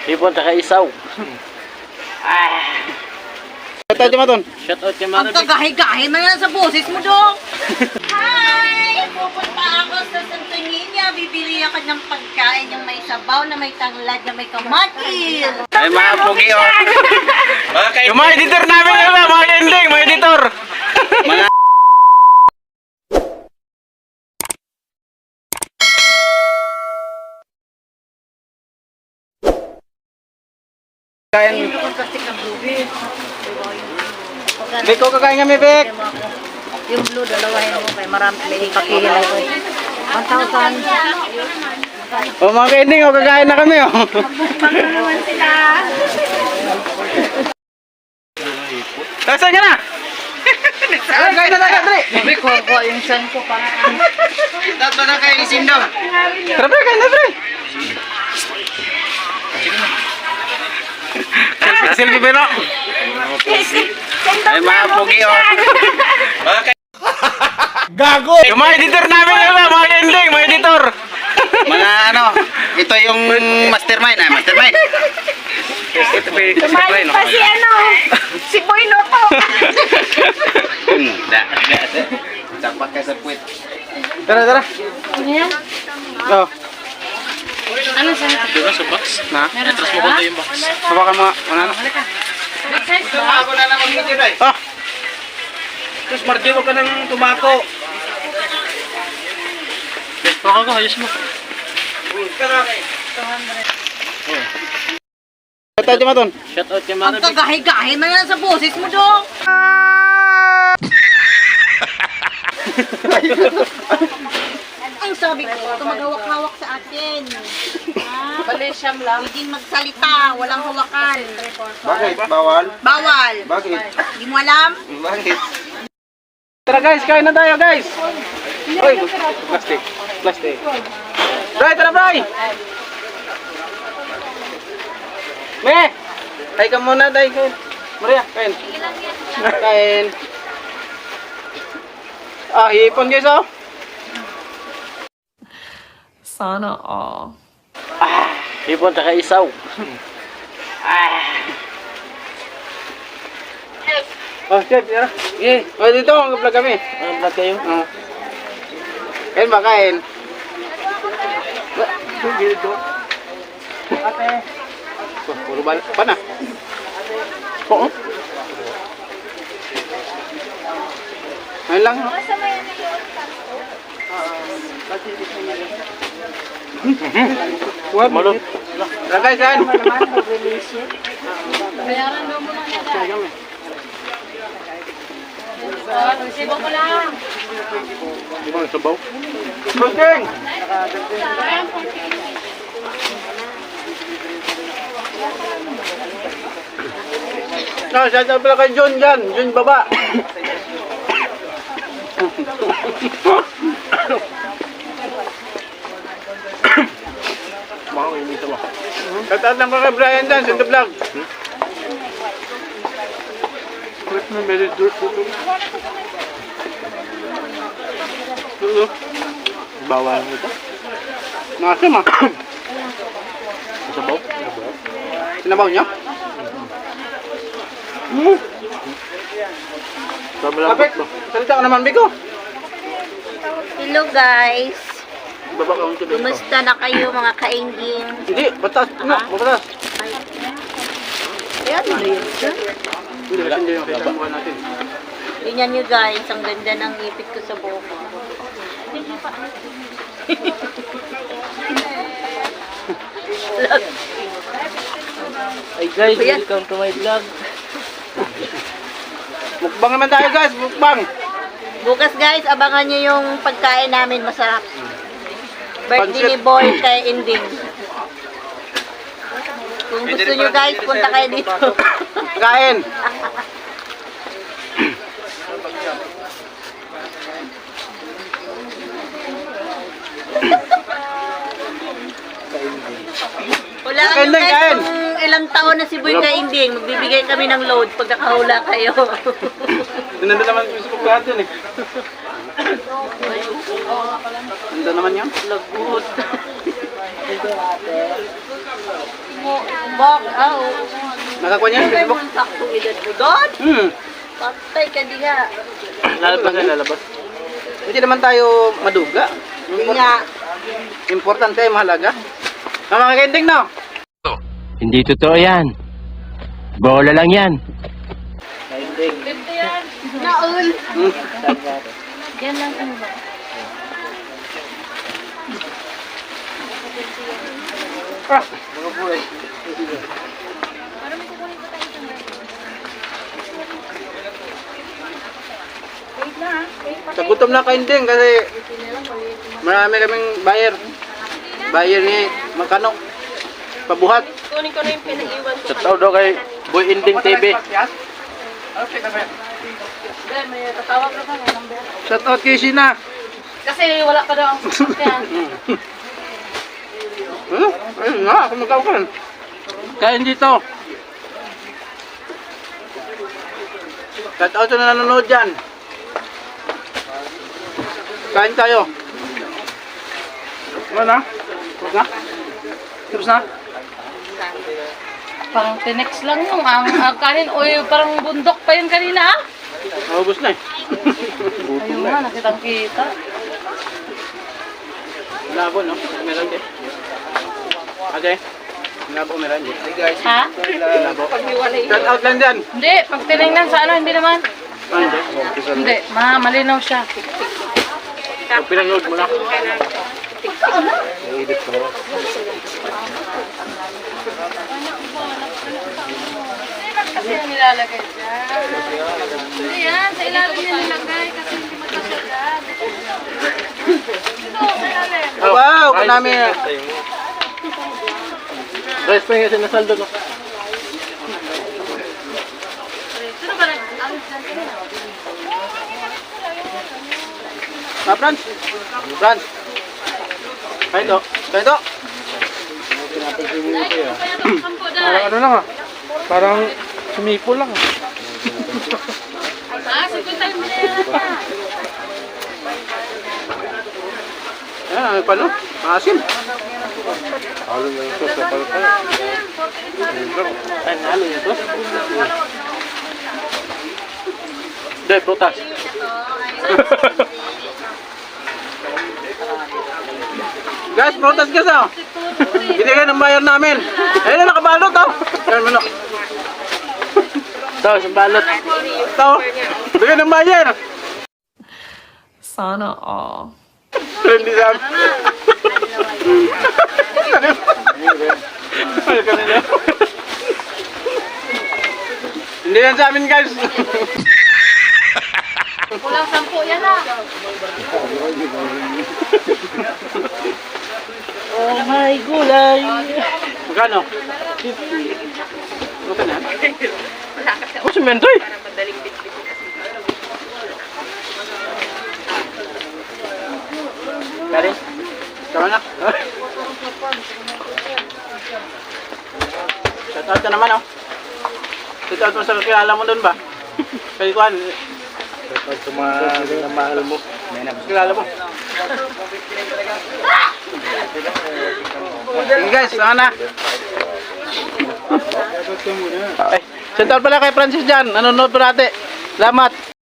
Hipon tsaka isaw. Shout out Maton. Shout out kay Ang Maribik. kagahi-gahi man yan sa boses mo, Dong. Hi! Pupunta ako sa Santo Niño. Bibili ako ng pagkain yung may sabaw na may tanglad na may kamatil. Ay mga pugi oh. Yung mga editor namin yun, mga ending, mga editor. Mga Kain. Bek, ko kakain kami, Bek. Yung blue, dalawahin mo. Kaya marami may pakihilay ko. 1,000. O mga ending, o kakain na kami, oh. naman sila. Saan ka na? Kain na tayo, Dre. Sabi ko yung son ko para. Tato na kayo isindo. Tara, Dre, kain na, Dre. Silvi Beno. Ay mga pugi oh. Gago! Yung mga editor namin yun, mga ending, mga editor. Mga ano, ito yung mastermind mastermind. Ito pa yung mastermind Pa si si Boy Loto. Dapat ka sa puwet. Tara, tara. Ano yan? Oh, Ano sa? Diba sa box? na. Atras mo ba yung box? Hawakan mo, ano? Ako na lang mag-video na Oh, Tapos Marjo, huwag ka nang tumako. Yes, baka ko, ayos mo. shout out Maton. Shout out kay Ang Maribik. kagahi-gahi man yan sa boses mo, Dong. Ang sabi ko, tumagawak-hawak sa atin. Balesiyam lang. Hindi magsalita, walang hawakan. Bakit? Bawal? Bawal. Bakit? Hindi mo alam? Bakit? Tara guys, kain na tayo guys. Oy, plastic. Plastic. Bray, tara Bray. Me, tay ka muna, tay. Maria, kain. Kain. Ah, hipon guys oh. Sana all. Hipon tsaka isaw. Oh, chef, tara. Eh, Oh, dito, mag-vlog kami. ang vlog kayo? Oh. Kain ba, kain? Ate. Oh, puro bala. Pa na? Oo. Ayun lang. What? Malog. Tara guys, kain. Sibo ko lang. Di ba sabaw? Kunting! No, shout out pala kay John dyan. John baba. Shout out lang pa kay Brian dyan. Send the vlog. Wait na, may dirt dito. Bawal mo ito? Nasam ah. Sabaw? Sinabaw niya? Kapit, salita ka naman, Biko. Hello guys. Baba ka unti. Kumusta na kayo mga kainging? Hindi, batas. No, batas. Ayan na yun. Hindi, hindi yung kita mukha natin. Tingnan nyo guys, ang ganda ng ngipit ko sa buhok. Ay guys, Ayan. welcome to my vlog. Mukbang naman tayo guys, mukbang. Bukas guys, abangan nyo yung pagkain namin masarap. Birthday ni Pansit. Boy kay Inding. Kung gusto nyo guys, punta kayo dito. Kain. Wala Kain nyo lang, guys kain. kung ilang taon na si Boy kay Inding. Magbibigay kami ng load pag nakahula kayo. Nandun naman yung scoop natin eh. Nandun naman yan. Lagot. Bak, oo. Nakakuha niya sa Kaya Facebook. mo ang saktong edad mo doon. Patay ka diha. Lalabas na lalabas. Hindi naman tayo maduga. Hindi nga. Importante ay mahalaga. Mga kending no? Hindi totoo yan. Bola lang yan. Naul. Yan lang ano ba? Nagutom na kending kasi marami kaming buyer. Buyer ni Magkano. Pabuhat. Kunin ko na yung pinaiwan ko. Shout out daw kay Boy Inding TV. May tatawag na ba ng number? Shout out kay Sina. Kasi wala pa daw ang sasakyan. Ayun nga, ako magkawakan. Kain dito. Shout out sa nanonood dyan. Kain tayo. Ano na? Tapos na? Tapos na? Parang tinex lang yung ang kanin. Uy, parang bundok pa yun kanina ah. Naubos na eh. Ayun nga, nakitang kita. Labo no? Meron din. Okay. Labo meron din. Hey guys. Ha? Labo. Shout out lang dyan. Hindi, pag tinignan sa ano, hindi naman. Hindi, malinaw siya. Pag pinanood mo na. Kasi yung nilalagay dyan. Hindi yan, sa ilalim niya nilagay kasi hindi magkasagad. Ito, sa ilalim. Wow, kanami. Guys, pa yung sinasaldo no? Sino ba nag-alis dyan? Frans? Frans? Kain to. Kain to. Parang ano lang ah. Parang sumipo lang ah. Siguntal mo na yan. Ayan, ano pa no? Maasim. Halo na yung sauce sa palapay. Ay, nalo yung tos. Dahil, prutas. Guys, prutas guys oh. Binigay ng buyer namin. Ayun na, nakabalot oh. Ayun mo no. Ito, isang balot. Ito, bigay ng buyer. Sana all. Hindi sa amin. Hindi yan sa amin guys. Kulang 10 yan ah. Oh my gulay. Magkano? 50. Magkano? Oh, semento eh. Galing? Tama na. Shout out ka naman oh. Shout out mo sa kakilala mo doon ba? Kay Juan. Shout out sa mga mahal mo. Kakilala mo. Sige guys, saan na? Ay, shout out pala kay Francis dyan. Nanonood pa natin. Salamat.